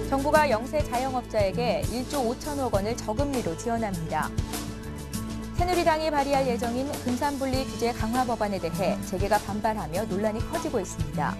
정부가 영세 자영업자에게 1조 5천억 원을 저금리로 지원합니다. 새누리당이 발의할 예정인 금산분리 규제 강화 법안에 대해 재계가 반발하며 논란이 커지고 있습니다.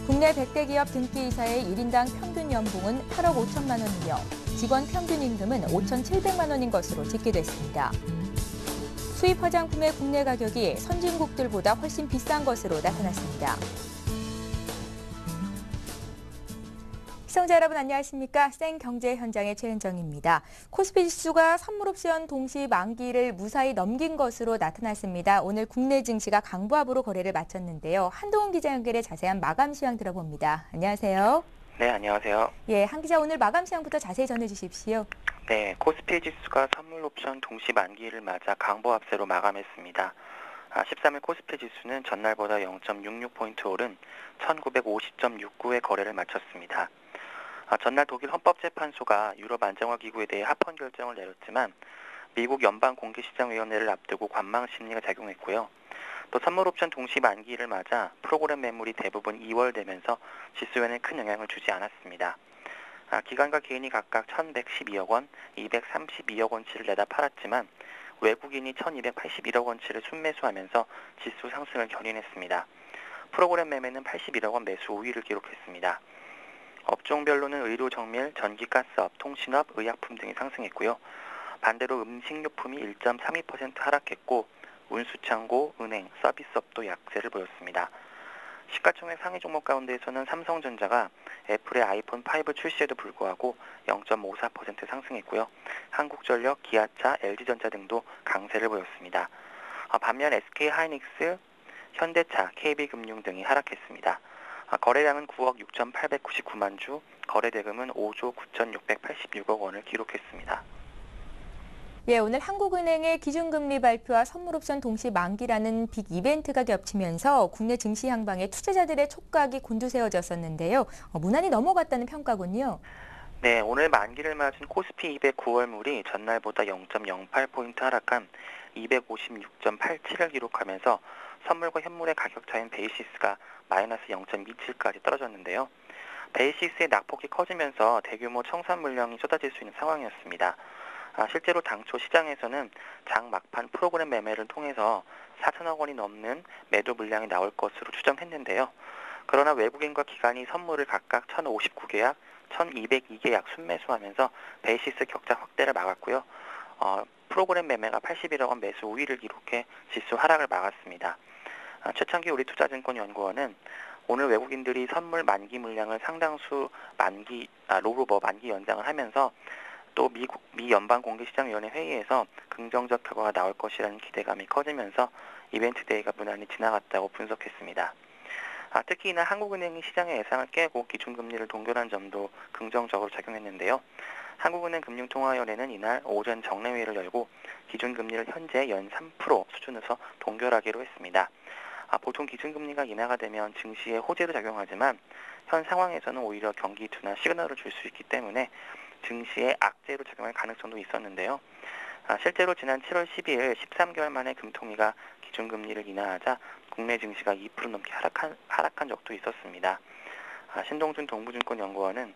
국내 100대 기업 등기이사의 1인당 평균 연봉은 8억 5천만 원이며 직원 평균 임금은 5,700만 원인 것으로 집계됐습니다. 수입 화장품의 국내 가격이 선진국들보다 훨씬 비싼 것으로 나타났습니다. 시청자 여러분 안녕하십니까? 생경제 현장의 최은정입니다. 코스피 지수가 선물옵션 동시 만기를 무사히 넘긴 것으로 나타났습니다. 오늘 국내 증시가 강보합으로 거래를 마쳤는데요. 한동훈 기자 연결해 자세한 마감 시황 들어봅니다. 안녕하세요. 네, 안녕하세요. 예, 한 기자 오늘 마감 시황부터 자세히 전해주십시오. 네, 코스피 지수가 선물옵션 동시 만기를 맞아 강보합세로 마감했습니다. 13일 코스피 지수는 전날보다 0.66포인트 오른 1950.69의 거래를 마쳤습니다. 전날 독일 헌법재판소가 유럽 안정화기구에 대해 합헌 결정을 내렸지만 미국 연방공개시장위원회를 앞두고 관망 심리가 작용했고요. 또 선물옵션 동시 만기를 맞아 프로그램 매물이 대부분 2월되면서 지수에는 큰 영향을 주지 않았습니다. 기관과 개인이 각각 1,112억 원, 232억 원치를 내다 팔았지만 외국인이 1,281억 원치를 순매수하면서 지수 상승을 견인했습니다. 프로그램 매매는 81억 원 매수 5위를 기록했습니다. 업종별로는 의료, 정밀, 전기가스업, 통신업, 의약품 등이 상승했고요. 반대로 음식료품이 1.32% 하락했고 운수창고, 은행, 서비스업도 약세를 보였습니다. 시가총액 상위 종목 가운데에서는 삼성전자가 애플의 아이폰 5 출시에도 불구하고 0.54% 상승했고요. 한국전력, 기아차, LG전자 등도 강세를 보였습니다. 반면 SK하이닉스, 현대차, KB금융 등이 하락했습니다. 거래량은 9억 6,899만 주, 거래대금은 5조 9,686억 원을 기록했습니다. 예, 오늘 한국은행의 기준금리 발표와 선물옵션 동시 만기라는 빅 이벤트가 겹치면서 국내 증시 향방에 투자자들의 촉각이 곤두세워졌었는데요. 무난히 넘어갔다는 평가군요. 네, 오늘 만기를 맞은 코스피 200 9월물이 전날보다 0.08포인트 하락한 256.87을 기록하면서 선물과 현물의 가격 차인 베이시스가 마이너스 0.27까지 떨어졌는데요. 베이시스의 낙폭이 커지면서 대규모 청산 물량이 쏟아질 수 있는 상황이었습니다. 실제로 당초 시장에서는 장 막판 프로그램 매매를 통해서 4천억 원이 넘는 매도 물량이 나올 것으로 추정했는데요. 그러나 외국인과 기관이 선물을 각각 1,059계약, 1,202계약 순매수하면서 베이시스 격차 확대를 막았고요. 프로그램 매매가 81억 원 매수 5위를 기록해 지수 하락을 막았습니다. 최창기 우리투자증권연구원은 오늘 외국인들이 선물 만기 물량을 상당수 롤오버 만기 연장을 하면서 또 미 연방공개시장위원회 회의에서 긍정적 결과가 나올 것이라는 기대감이 커지면서 이벤트 데이가 무난히 지나갔다고 분석했습니다. 특히 이날 한국은행이 시장의 예상을 깨고 기준금리를 동결한 점도 긍정적으로 작용했는데요. 한국은행 금융통화위원회는 이날 오전 정례회의를 열고 기준금리를 현재 연 3% 수준에서 동결하기로 했습니다. 보통 기준금리가 인하가 되면 증시에 호재로 작용하지만 현 상황에서는 오히려 경기 둔화 시그널을 줄 수 있기 때문에 증시에 악재로 작용할 가능성도 있었는데요. 실제로 지난 7월 12일 13개월 만에 금통위가 기준금리를 인하하자 국내 증시가 2% 넘게 하락한 적도 있었습니다. 신동준 동부증권연구원은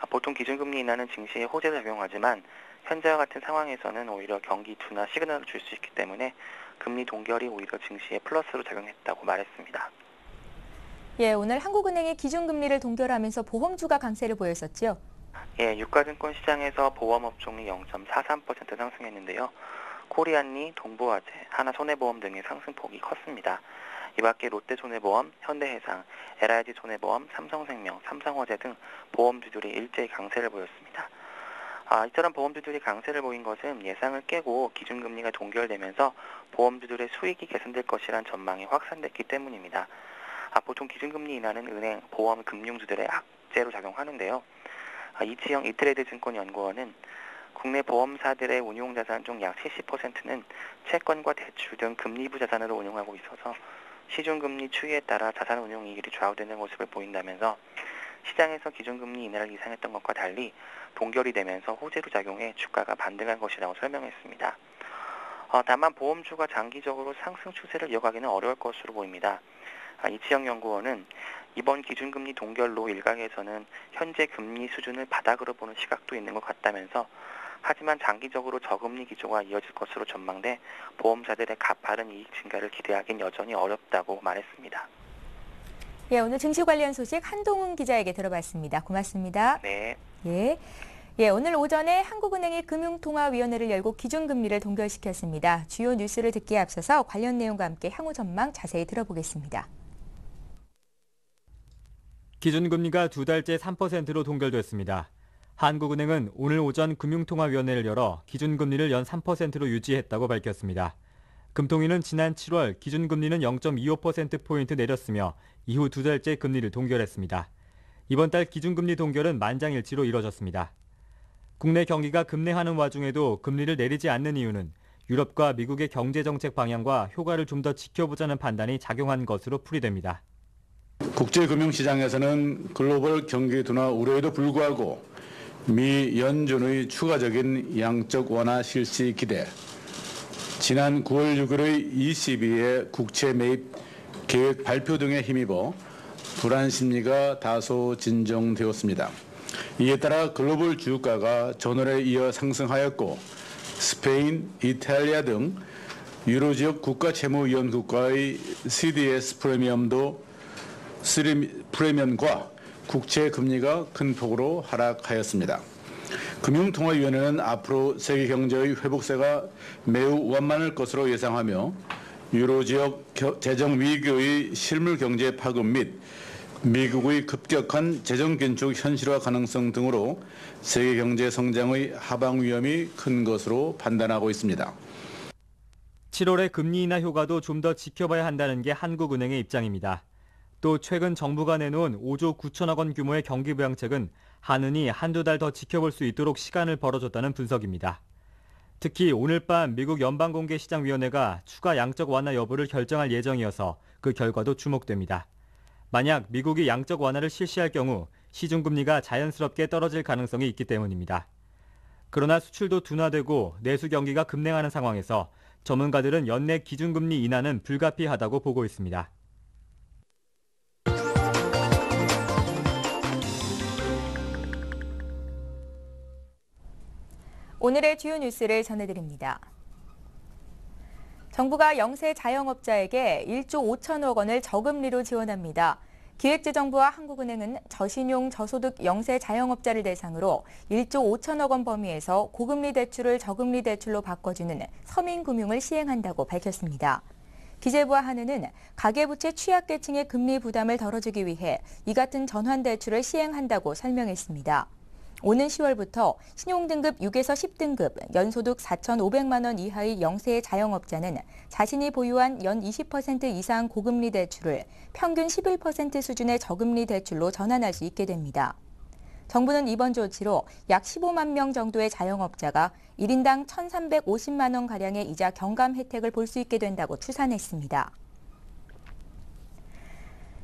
보통 기준금리 인하는 증시에 호재로 작용하지만 현재와 같은 상황에서는 오히려 경기 둔화 시그널을 줄 수 있기 때문에 금리 동결이 오히려 증시에 플러스로 작용했다고 말했습니다. 예, 오늘 한국은행이 기준금리를 동결하면서 보험주가 강세를 보였었죠. 예, 유가증권 시장에서 보험업종이 0.43% 상승했는데요. 코리안리, 동부화재, 하나손해보험 등의 상승폭이 컸습니다. 이 밖에 롯데손해보험, 현대해상, LIG손해보험, 삼성생명, 삼성화재 등 보험주들이 일제히 강세를 보였습니다. 이처럼 보험주들이 강세를 보인 것은 예상을 깨고 기준금리가 동결되면서 보험주들의 수익이 개선될 것이란 전망이 확산됐기 때문입니다. 보통 기준금리 인하는 은행, 보험, 금융주들의 악재로 작용하는데요. 이치영 이트레이드증권연구원은 국내 보험사들의 운용자산 중 약 70%는 채권과 대출 등 금리부 자산으로 운용하고 있어서 시중금리 추이에 따라 자산 운용 이익이 좌우되는 모습을 보인다면서 시장에서 기준금리 인하를 예상했던 것과 달리 동결이 되면서 호재로 작용해 주가가 반등한 것이라고 설명했습니다. 다만 보험주가 장기적으로 상승 추세를 이어가기는 어려울 것으로 보입니다. 이치영 연구원은 이번 기준금리 동결로 일각에서는 현재 금리 수준을 바닥으로 보는 시각도 있는 것 같다면서 하지만 장기적으로 저금리 기조가 이어질 것으로 전망돼 보험사들의 가파른 이익 증가를 기대하기는 여전히 어렵다고 말했습니다. 예, 오늘 증시 관련 소식 한동훈 기자에게 들어봤습니다. 고맙습니다. 네. 예, 오늘 오전에 한국은행이 금융통화위원회를 열고 기준금리를 동결시켰습니다. 주요 뉴스를 듣기에 앞서서 관련 내용과 함께 향후 전망 자세히 들어보겠습니다. 기준금리가 두 달째 3%로 동결됐습니다. 한국은행은 오늘 오전 금융통화위원회를 열어 기준금리를 연 3%로 유지했다고 밝혔습니다. 금통위는 지난 7월 기준금리는 0.25%포인트 내렸으며 이후 두 달째 금리를 동결했습니다. 이번 달 기준금리 동결은 만장일치로 이뤄졌습니다. 국내 경기가 급내하는 와중에도 금리를 내리지 않는 이유는 유럽과 미국의 경제정책 방향과 효과를 좀 더 지켜보자는 판단이 작용한 것으로 풀이됩니다. 국제금융시장에서는 글로벌 경기 둔화 우려에도 불구하고 미 연준의 추가적인 양적 완화 실시 기대, 지난 9월 6일의 ECB의 국채 매입 계획 발표 등에 힘입어 불안 심리가 다소 진정되었습니다. 이에 따라 글로벌 주가가 전월에 이어 상승하였고 스페인, 이탈리아 등 유로 지역 국가 채무 이원 국가의 CDS 프리미엄과 국채 금리가 큰 폭으로 하락하였습니다. 금융통화위원회는 앞으로 세계 경제의 회복세가 매우 완만할 것으로 예상하며 유로 지역 재정 위기의 실물 경제 파급 및 미국의 급격한 재정 긴축 현실화 가능성 등으로 세계 경제 성장의 하방 위험이 큰 것으로 판단하고 있습니다. 7월의 금리 인하 효과도 좀 더 지켜봐야 한다는 게 한국은행의 입장입니다. 또 최근 정부가 내놓은 5조 9천억 원 규모의 경기부양책은 한은이 한두 달 더 지켜볼 수 있도록 시간을 벌어줬다는 분석입니다. 특히 오늘 밤 미국 연방공개시장위원회가 추가 양적 완화 여부를 결정할 예정이어서 그 결과도 주목됩니다. 만약 미국이 양적 완화를 실시할 경우 시중금리가 자연스럽게 떨어질 가능성이 있기 때문입니다. 그러나 수출도 둔화되고 내수 경기가 급냉하는 상황에서 전문가들은 연내 기준금리 인하는 불가피하다고 보고 있습니다. 오늘의 주요 뉴스를 전해드립니다. 정부가 영세 자영업자에게 1조 5천억 원을 저금리로 지원합니다. 기획재정부와 한국은행은 저신용 저소득 영세 자영업자를 대상으로 1조 5천억 원 범위에서 고금리 대출을 저금리 대출로 바꿔주는 서민금융을 시행한다고 밝혔습니다. 기재부와 한은은 가계부채 취약계층의 금리 부담을 덜어주기 위해 이 같은 전환대출을 시행한다고 설명했습니다. 오는 10월부터 신용등급 6에서 10등급, 연소득 4,500만 원 이하의 영세 자영업자는 자신이 보유한 연 20% 이상 고금리 대출을 평균 11% 수준의 저금리 대출로 전환할 수 있게 됩니다. 정부는 이번 조치로 약 15만 명 정도의 자영업자가 1인당 1,350만 원가량의 이자 경감 혜택을 볼 수 있게 된다고 추산했습니다.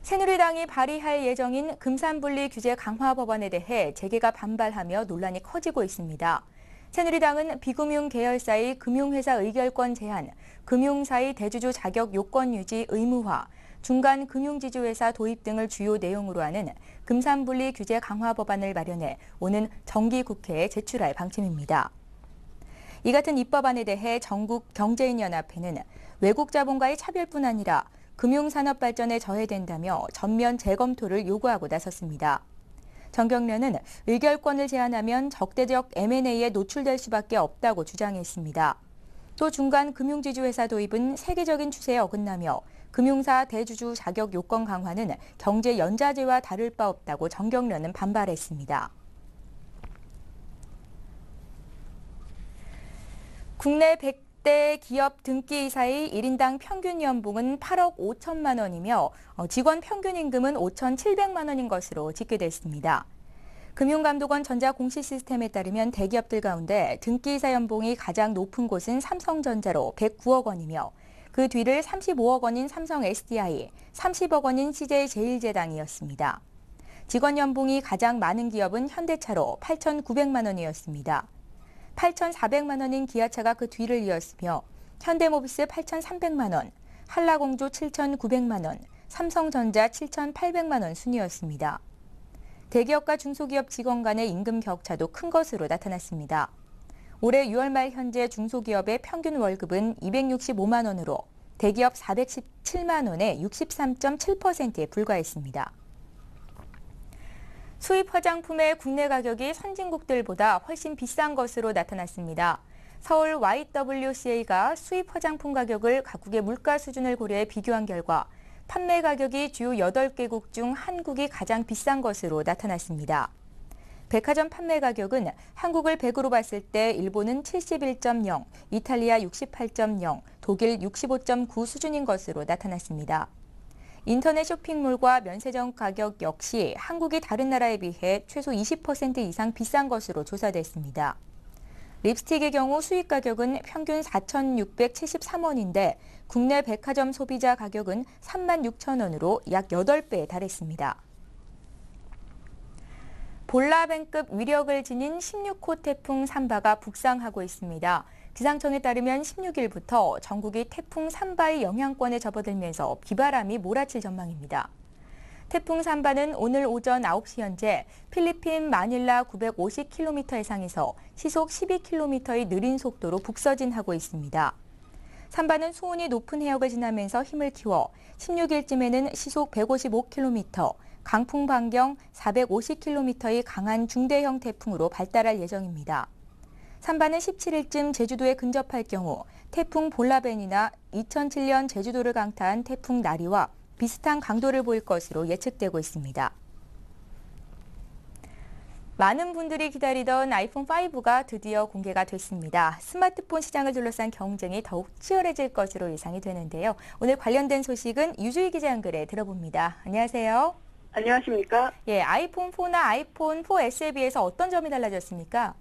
새누리당이 발의할 예정인 금산분리 규제 강화 법안에 대해 재계가 반발하며 논란이 커지고 있습니다. 새누리당은 비금융 계열사의 금융회사 의결권 제한, 금융사의 대주주 자격 요건 유지 의무화, 중간 금융지주회사 도입 등을 주요 내용으로 하는 금산분리 규제 강화 법안을 마련해 오는 정기국회에 제출할 방침입니다. 이 같은 입법안에 대해 전국경제인연합회는 외국 자본과의 차별뿐 아니라 금융산업 발전에 저해된다며 전면 재검토를 요구하고 나섰습니다. 정경련은 의결권을 제한하면 적대적 M&A에 노출될 수밖에 없다고 주장했습니다. 또 중간 금융지주회사 도입은 세계적인 추세에 어긋나며 금융사 대주주 자격 요건 강화는 경제 연자제와 다를 바 없다고 정경련은 반발했습니다. 국내 100대 기업 등기이사의 1인당 평균 연봉은 8억 5천만 원이며 직원 평균 임금은 5,700만 원인 것으로 집계됐습니다. 금융감독원 전자공시시스템에 따르면 대기업들 가운데 등기이사 연봉이 가장 높은 곳은 삼성전자로 109억 원이며 그 뒤를 35억 원인 삼성 SDI, 30억 원인 CJ제일제당이었습니다. 직원 연봉이 가장 많은 기업은 현대차로 8,900만 원이었습니다. 8,400만 원인 기아차가 그 뒤를 이었으며 현대모비스 8,300만 원, 한라공조 7,900만 원, 삼성전자 7,800만 원 순이었습니다. 대기업과 중소기업 직원 간의 임금 격차도 큰 것으로 나타났습니다. 올해 6월 말 현재 중소기업의 평균 월급은 265만 원으로 대기업 417만 원의 63.7%에 불과했습니다. 수입 화장품의 국내 가격이 선진국들보다 훨씬 비싼 것으로 나타났습니다. 서울 YWCA가 수입 화장품 가격을 각국의 물가 수준을 고려해 비교한 결과 판매 가격이 주요 8개국 중 한국이 가장 비싼 것으로 나타났습니다. 백화점 판매 가격은 한국을 100으로 봤을 때 일본은 71.0, 이탈리아 68.0, 독일 65.9 수준인 것으로 나타났습니다. 인터넷 쇼핑몰과 면세점 가격 역시 한국이 다른 나라에 비해 최소 20% 이상 비싼 것으로 조사됐습니다. 립스틱의 경우 수입 가격은 평균 4,673원인데 국내 백화점 소비자 가격은 36,000원으로 약 8배에 달했습니다. 볼라벤급 위력을 지닌 16호 태풍 산바가 북상하고 있습니다. 기상청에 따르면 16일부터 전국이 태풍 산바의 영향권에 접어들면서 비바람이 몰아칠 전망입니다. 태풍 산바는 오늘 오전 9시 현재 필리핀 마닐라 950km 해상에서 시속 12km의 느린 속도로 북서진하고 있습니다. 산바는 수온이 높은 해역을 지나면서 힘을 키워 16일쯤에는 시속 155km, 강풍 반경 450km의 강한 중대형 태풍으로 발달할 예정입니다. 산바는 17일쯤 제주도에 근접할 경우 태풍 볼라벤이나 2007년 제주도를 강타한 태풍 나리와 비슷한 강도를 보일 것으로 예측되고 있습니다. 많은 분들이 기다리던 아이폰 5가 드디어 공개가 됐습니다. 스마트폰 시장을 둘러싼 경쟁이 더욱 치열해질 것으로 예상이 되는데요. 오늘 관련된 소식은 유주희 기자 연결해 들어봅니다. 안녕하세요. 안녕하십니까? 예, 아이폰 4나 아이폰 4S에 비해서 어떤 점이 달라졌습니까?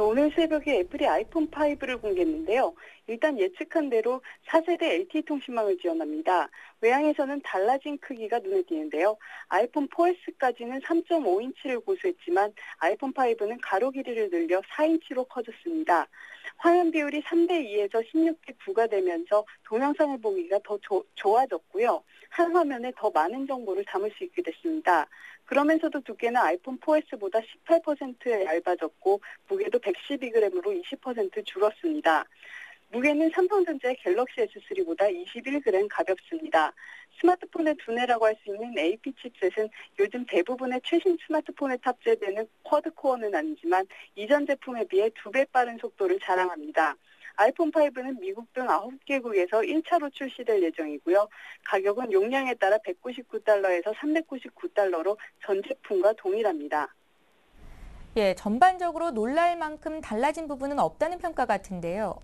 오늘 새벽에 애플이 아이폰 5를 공개했는데요. 일단 예측한 대로 4세대 LTE 통신망을 지원합니다. 외향에서는 달라진 크기가 눈에 띄는데요. 아이폰 4S까지는 3.5인치를 고수했지만 아이폰 5는 가로 길이를 늘려 4인치로 커졌습니다. 화면 비율이 3:2에서 16:9가 되면서 동영상을 보기가 더 좋아졌고요. 한 화면에 더 많은 정보를 담을 수 있게 됐습니다. 그러면서도 두께는 아이폰 4S보다 18% 얇아졌고 무게도 112g으로 20% 줄었습니다. 무게는 삼성전자의 갤럭시 S3보다 21g 가볍습니다. 스마트폰의 두뇌라고 할 수 있는 AP 칩셋은 요즘 대부분의 최신 스마트폰에 탑재되는 쿼드코어는 아니지만 이전 제품에 비해 2배 빠른 속도를 자랑합니다. 아이폰 5는 미국 등 9개국에서 1차로 출시될 예정이고요. 가격은 용량에 따라 $199에서 $399로 전 제품과 동일합니다. 예, 전반적으로 놀랄 만큼 달라진 부분은 없다는 평가 같은데요.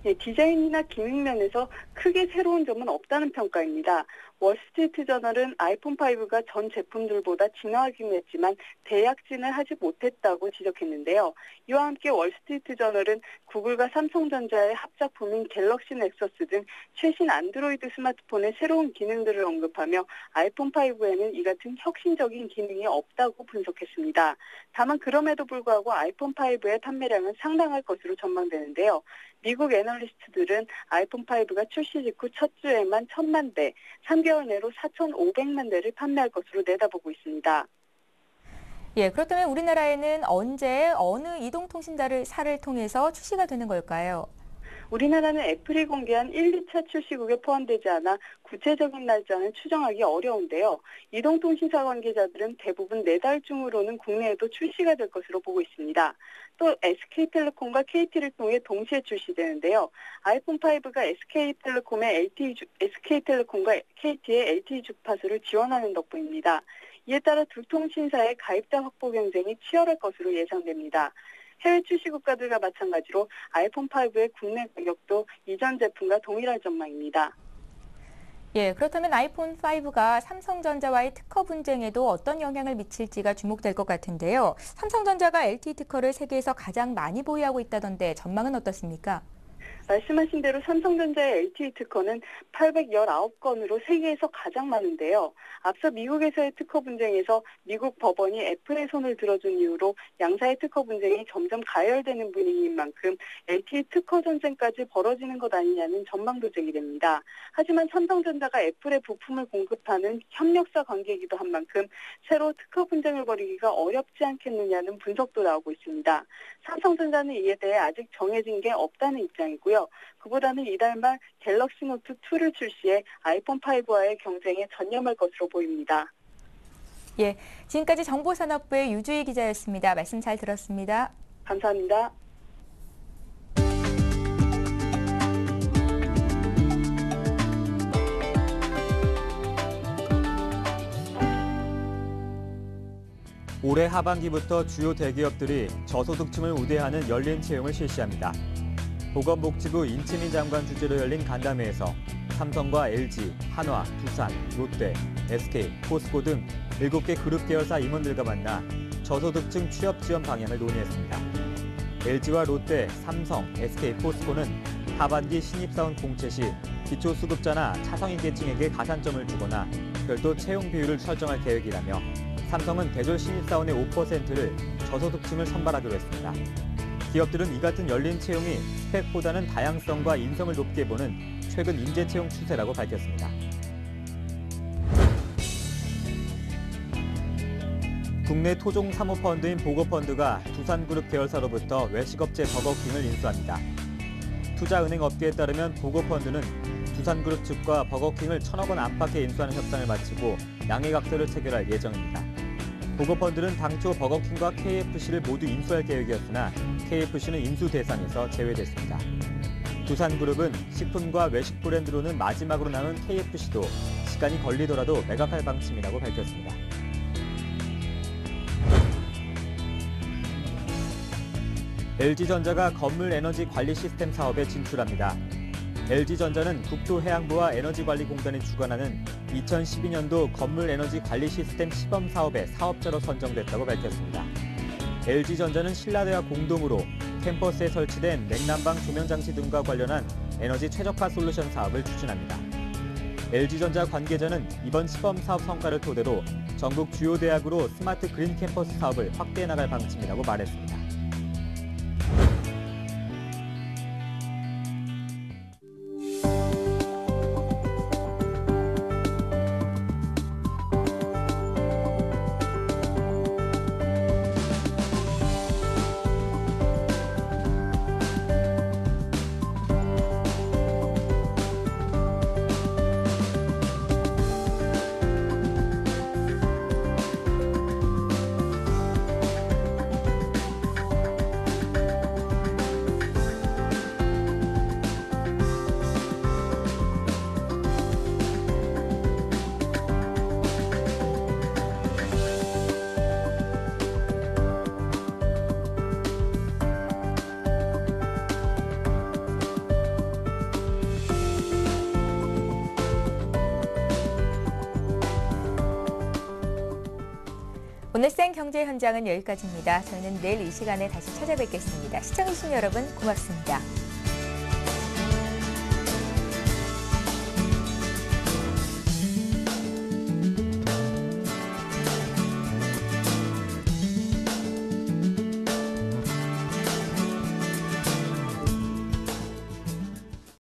예, 디자인이나 기능 면에서 크게 새로운 점은 없다는 평가입니다. 월스트리트 저널은 아이폰 5가 전 제품들보다 진화하긴 했지만 대약진을 하지 못했다고 지적했는데요. 이와 함께 월스트리트 저널은 구글과 삼성전자의 합작품인 갤럭시 넥서스 등 최신 안드로이드 스마트폰의 새로운 기능들을 언급하며 아이폰 5에는 이 같은 혁신적인 기능이 없다고 분석했습니다. 다만 그럼에도 불구하고 아이폰 5의 판매량은 상당할 것으로 전망되는데요. 미국 애널리스트들은 아이폰 5가 출시 직후 첫 주에만 1,000만 대, 3개월 내로 4,500만 대를 판매할 것으로 내다보고 있습니다. 예, 그렇다면 우리나라에는 언제 어느 이동통신사를 통해서 출시가 되는 걸까요? 우리나라는 애플이 공개한 1, 2차 출시국에 포함되지 않아 구체적인 날짜는 추정하기 어려운데요. 이동통신사 관계자들은 대부분 내달 중으로는 국내에도 출시가 될 것으로 보고 있습니다. 또 SK텔레콤과 KT를 통해 동시에 출시되는데요. 아이폰 5가 SK텔레콤과 KT의 LTE 주파수를 지원하는 덕분입니다. 이에 따라 두 통신사의 가입자 확보 경쟁이 치열할 것으로 예상됩니다. 해외 출시 국가들과 마찬가지로 아이폰 5의 국내 가격도 이전 제품과 동일할 전망입니다. 예, 그렇다면 아이폰 5가 삼성전자와의 특허 분쟁에도 어떤 영향을 미칠지가 주목될 것 같은데요. 삼성전자가 LTE 특허를 세계에서 가장 많이 보유하고 있다던데 전망은 어떻습니까? 말씀하신 대로 삼성전자의 LTE 특허는 819건으로 세계에서 가장 많은데요. 앞서 미국에서의 특허 분쟁에서 미국 법원이 애플의 손을 들어준 이후로 양사의 특허 분쟁이 점점 가열되는 분위기인 만큼 LTE 특허 전쟁까지 벌어지는 것 아니냐는 전망도 제기됩니다. 하지만 삼성전자가 애플에 부품을 공급하는 협력사 관계이기도 한 만큼 새로 특허 분쟁을 벌이기가 어렵지 않겠느냐는 분석도 나오고 있습니다. 삼성전자는 이에 대해 아직 정해진 게 없다는 입장이고요. 그보다는 이달 말 갤럭시 노트 2를 출시해 아이폰 5와의 경쟁에 전념할 것으로 보입니다. 예, 지금까지 정보산업부의 유주희 기자였습니다. 말씀 잘 들었습니다. 감사합니다. 올해 하반기부터 주요 대기업들이 저소득층을 우대하는 열린 채용을 실시합니다. 보건복지부 인치민 장관 주재로 열린 간담회에서 삼성과 LG, 한화, 두산, 롯데, SK, 포스코 등 7개 그룹 계열사 임원들과 만나 저소득층 취업 지원 방향을 논의했습니다. LG와 롯데, 삼성, SK, 포스코는 하반기 신입사원 공채 시 기초수급자나 차성인 계층에게 가산점을 주거나 별도 채용 비율을 설정할 계획이라며 삼성은 대졸 신입사원의 5%를 저소득층을 선발하기로 했습니다. 기업들은 이 같은 열린 채용이 스펙보다는 다양성과 인성을 높게 보는 최근 인재 채용 추세라고 밝혔습니다. 국내 토종 사모펀드인 보고펀드가 두산그룹 계열사로부터 외식업체 버거킹을 인수합니다. 투자은행 업계에 따르면 보고펀드는 두산그룹 측과 버거킹을 1,000억 원 안팎에 인수하는 협상을 마치고 양해각서를 체결할 예정입니다. 보고펀드는 당초 버거킹과 KFC를 모두 인수할 계획이었으나 KFC는 인수 대상에서 제외됐습니다. 두산그룹은 식품과 외식 브랜드로는 마지막으로 남은 KFC도 시간이 걸리더라도 매각할 방침이라고 밝혔습니다. LG전자가 건물 에너지 관리 시스템 사업에 진출합니다. LG전자는 국토해양부와 에너지관리공단이 주관하는 2012년도 건물 에너지 관리 시스템 시범 사업의 사업자로 선정됐다고 밝혔습니다. LG전자는 신라대와 공동으로 캠퍼스에 설치된 냉난방 조명장치 등과 관련한 에너지 최적화 솔루션 사업을 추진합니다. LG전자 관계자는 이번 시범 사업 성과를 토대로 전국 주요 대학으로 스마트 그린 캠퍼스 사업을 확대해 나갈 방침이라고 말했습니다. 오늘 생경제 현장은 여기까지입니다. 저희는 내일 이 시간에 다시 찾아뵙겠습니다. 시청해주신 여러분 고맙습니다.